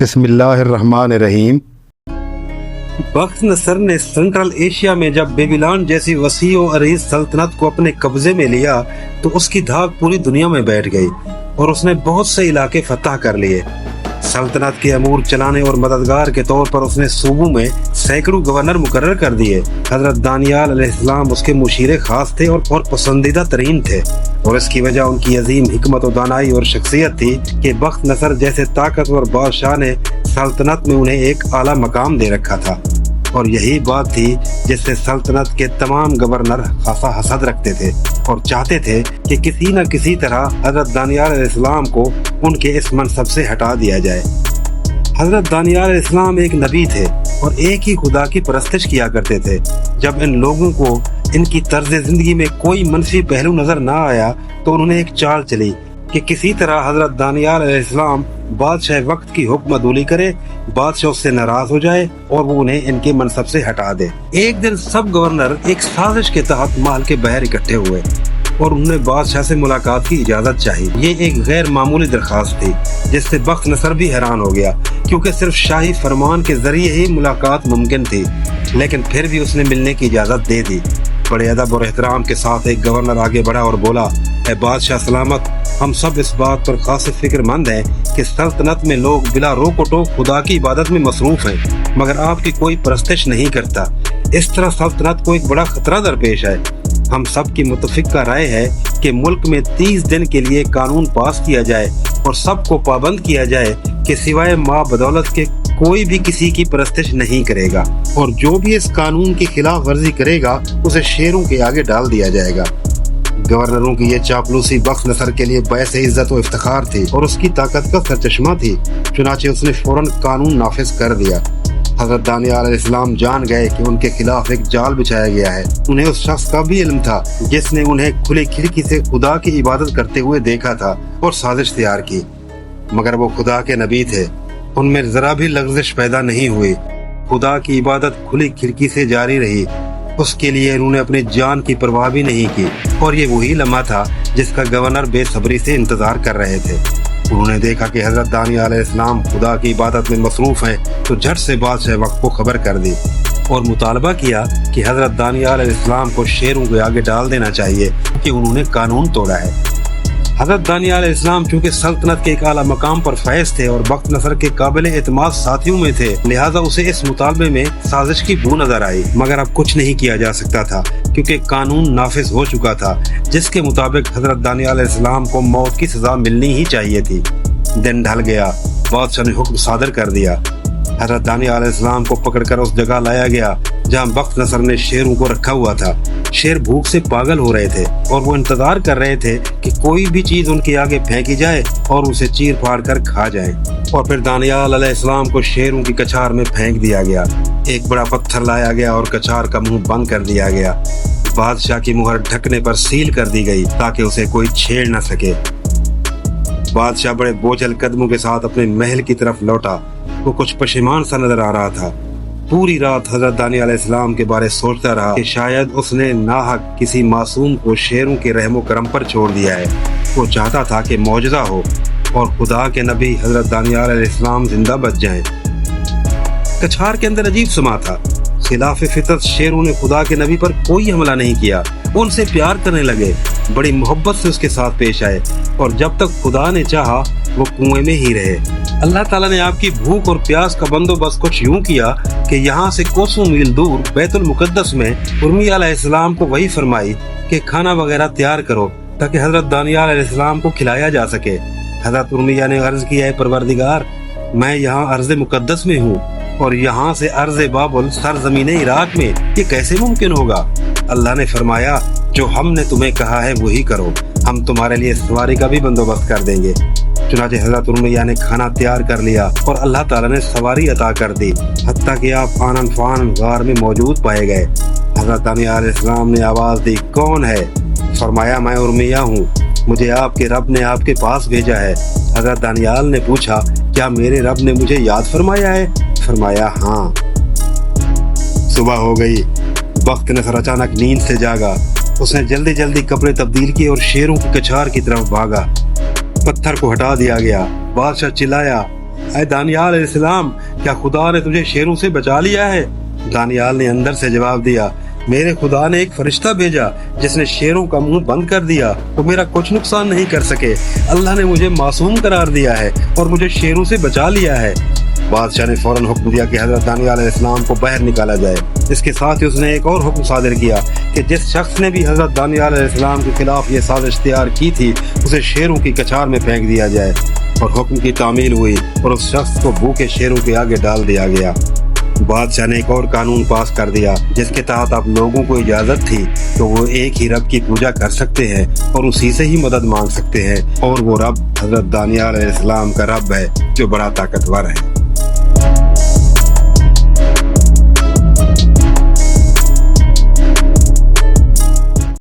बिस्मिल्लाहिर्रहमानिर्रहीम। बख्त नसर ने central Asia में जब बेबीलोन जैसी वसी और अरीज सल्तनत को अपने कब्जे में लिया तो उसकी धाक पूरी दुनिया में बैठ गई और उसने बहुत से इलाके फतह कर लिए। सल्तनत के अमूर चलाने और मददगार के तौर पर उसने सूबों में सैकड़ों गवर्नर मुकर्रर कर दिए। हजरत दानियाल अलैहिस्सलाम उसके मुशीरे खास थे और पसंदीदा तरीन थे, और इसकी वजह उनकी अजीम हिकमत और दानाई और शख्सियत थी कि बख्त नसर जैसे ताकतवर बादशाह ने सल्तनत में उन्हें एक आला मकाम दे रखा था। और यही बात थी जिससे सल्तनत के तमाम गवर्नर खासा हसद रखते थे और चाहते थे कि किसी न किसी तरह हजरत दानियाल अलैहिस्सलाम को उनके इस मनसब से हटा दिया जाए। हजरत दानियाल अलैहिस्सलाम एक नबी थे और एक ही खुदा की परस्तिश किया करते थे। जब इन लोगों को इनकी तर्ज जिंदगी में कोई मनफी पहलू नजर न आया तो उन्होंने एक चाल चली कि किसी तरह हजरत दानियाल अलैहिस्सलाम बादशाह वक्त की हुक्मदूली करे, बादशाह उससे नाराज हो जाए और वो उन्हें इनके मनसब से हटा दे। एक दिन सब गवर्नर एक साजिश के तहत महल के बाहर इकट्ठे हुए और उन्होंने बादशाह से मुलाकात की इजाजत चाही। ये एक गैर मामूली दरखास्त थी जिससे बख्त नसर भी हैरान हो गया, क्योंकि सिर्फ शाही फरमान के जरिए ही मुलाकात मुमकिन थी, लेकिन फिर भी उसने मिलने की इजाजत दे दी। बड़े अदब और एहतराम के साथ एक गवर्नर आगे बढ़ा और बोला, ऐ बादशाह सलामत, हम सब इस बात पर खास फिक्रमंद हैं कि सल्तनत में लोग बिला रोक टोक खुदा की इबादत में मसरूफ हैं, मगर आपकी कोई परस्तिश नहीं करता। इस तरह सल्तनत को एक बड़ा खतरा दरपेश है। हम सब की मुतफिका राय है कि मुल्क में 30 दिन के लिए कानून पास किया जाए और सबको पाबंद किया जाए कि सिवाय माँ बदौलत के कोई भी किसी की परस्तिश नहीं करेगा, और जो भी इस कानून की खिलाफ वर्जी करेगा उसे शेरों के आगे डाल दिया जाएगा। गवर्नरों की ये चापलूसी बख्त नसर के लिए बैस इज्जत और इफ्तिखार थी और उसकी ताकत का सरचश्मा थी। चुनाचे उसने फौरन कानून नाफिज कर दिया। हजरत दानियाल अलैहिस्सलाम जान गए कि उनके खिलाफ एक जाल बिछाया गया है। उन्हें उस शख्स का भी इल्म था जिसने उन्हें खुली खिड़की से खुदा की इबादत करते हुए देखा था और साजिश तैयार की, मगर वो खुदा के नबी थे। उनमें जरा भी लग़्ज़िश पैदा नहीं हुई। खुदा की इबादत खुली खिड़की से जारी रही। उसके लिए उन्होंने अपनी जान की परवाह भी नहीं की, और ये वही लम्हा था जिसका गवर्नर बेसब्री से इंतजार कर रहे थे। उन्होंने देखा कि हजरत दानियाल अलैहिस्सलाम खुदा की इबादत में मसरूफ हैं, तो झट से बादशाह वक्त को खबर कर दी और मुतालबा किया कि हजरत दानियाल अलैहिस्सलाम को शेरों के आगे डाल देना चाहिए कि उन्होंने कानून तोड़ा है। हजरत दानियाल अलैहिस्सलाम चूंकि सल्तनत के एक आला मकाम पर फैज थे और बख्त नसर के काबिल एतमाद साथियों में थे, लिहाजा उसे इस मुतालबे में साजिश की बू नजर आई। मगर अब कुछ नहीं किया जा सकता था क्योंकि कानून नाफिज हो चुका था, जिसके मुताबिक हजरत दानियाल अलैहिस्सलाम को मौत की सजा मिलनी ही चाहिए थी। दिन ढल गया, बादशाह ने हुक्म सादर कर दिया। हजरत दानियाल अलैहिस्सलाम को पकड़कर उस जगह लाया गया जहाँ बख्त नसर ने शेरों को रखा हुआ था। शेर भूख से पागल हो रहे थे और वो इंतजार कर रहे थे कि कोई भी चीज उनके आगे फेंकी जाए और उसे चीर फाड़ कर खा जाए। और फिर दानियाल अलैहिस्सलाम को शेरों की कछार में फेंक दिया गया। एक बड़ा पत्थर लाया गया और कछार का मुंह बंद कर दिया गया। बादशाह की मुहर ढकने पर सील कर दी गई ताकि उसे कोई छेड़ न सके। बादशाह बड़े बोझल कदमों के साथ अपने महल की तरफ लौटा। वो कुछ पशेमान सा नजर आ रहा था। पूरी रात हजरत दानियाल अलैहिस्सलाम के बारे सोचता रहा कि शायद उसने नाहक किसी मासूम को शेरों के रहमो करम पर छोड़ दिया है। वो चाहता था कि मौजज़ा हो और खुदा के नबी हजरत दानियाल अलैहिस्सलाम जिंदा बच जाएं। कछार के अंदर अजीब समा था। खिलाफ फितरत शेरों ने खुदा के नबी पर कोई हमला नहीं किया। वो उनसे प्यार करने लगे, बड़ी मोहब्बत से उसके साथ पेश आए, और जब तक खुदा ने चाहा वो कुएं में ही रहे। अल्लाह ताला ने आपकी भूख और प्यास का बंदोबस्त कुछ यूं किया कि यहाँ से कोसों मील दूर बैतुल मुकद्दस में उर्मिया अलैहिस्सलाम को वही फरमाई कि खाना वगैरह तैयार करो ताकि हजरत दानियाल अलैहिस्सलाम को खिलाया जा सके। हजरत उर्मिया ने अर्ज किया, है परवरदिगार, मैं यहाँ अर्ज़ मुकद्दस में हूँ और यहाँ से अर्ज़ बाबुल सरज़मीन इराक में ये कैसे मुमकिन होगा? अल्लाह ने फरमाया, जो हमने तुम्हें कहा है वही करो, हम तुम्हारे लिए सवारी का भी बंदोबस्त कर देंगे। चुनाचे हजरत उर्मिया ने खाना तैयार कर लिया और अल्लाह ताला ने सवारी अता कर दी, हत्ता कि आप आनन फान गार में मौजूद पाए गए। हजरत दानियाल अलैहिस्सलाम ने आवाज दी, कौन है? फरमाया, मैं उर्मिया हूँ, मुझे आपके रब ने आपके पास भेजा है। हजरत दानियाल ने पूछा, क्या मेरे रब ने मुझे याद फरमाया है? फरमाया, हाँ। सुबह हो गई। बख्त नसर अचानक नींद से जागा। उसने जल्दी जल्दी कपड़े तब्दील किए और शेरों की कछार की तरफ भागा। पत्थर को हटा दिया गया। बादशाह चिल्लाया, اے दानियाल अलैहिस्सलाम, क्या खुदा ने तुझे शेरों से बचा लिया है? दानियाल ने अंदर से जवाब दिया, मेरे खुदा ने एक फरिश्ता भेजा जिसने शेरों का मुंह बंद कर दिया तो मेरा कुछ नुकसान नहीं कर सके। अल्लाह ने मुझे मासूम करार दिया है और मुझे शेरों से बचा लिया है। बादशाह ने फौरन हुक्म दिया कि हजरत दानियाल अलैहिस्सलाम को बाहर निकाला जाए। इसके साथ ही उसने एक और हुक्म सादिर किया कि जिस शख्स ने भी हजरत दानियाल अलैहिस्सलाम के खिलाफ ये साजिश तैयार की थी उसे शेरों की कछार में फेंक दिया जाए। और हुक्म की तामील हुई और उस शख्स को भूखे शेरों के आगे डाल दिया गया। बादशाह ने एक और कानून पास कर दिया जिसके तहत अब लोगों को इजाजत थी तो वो एक ही रब की पूजा कर सकते हैं और उसी से ही मदद मांग सकते हैं, और वो रब हजरत दानियाल अलैहिस्सलाम का रब है जो बड़ा ताकतवर है।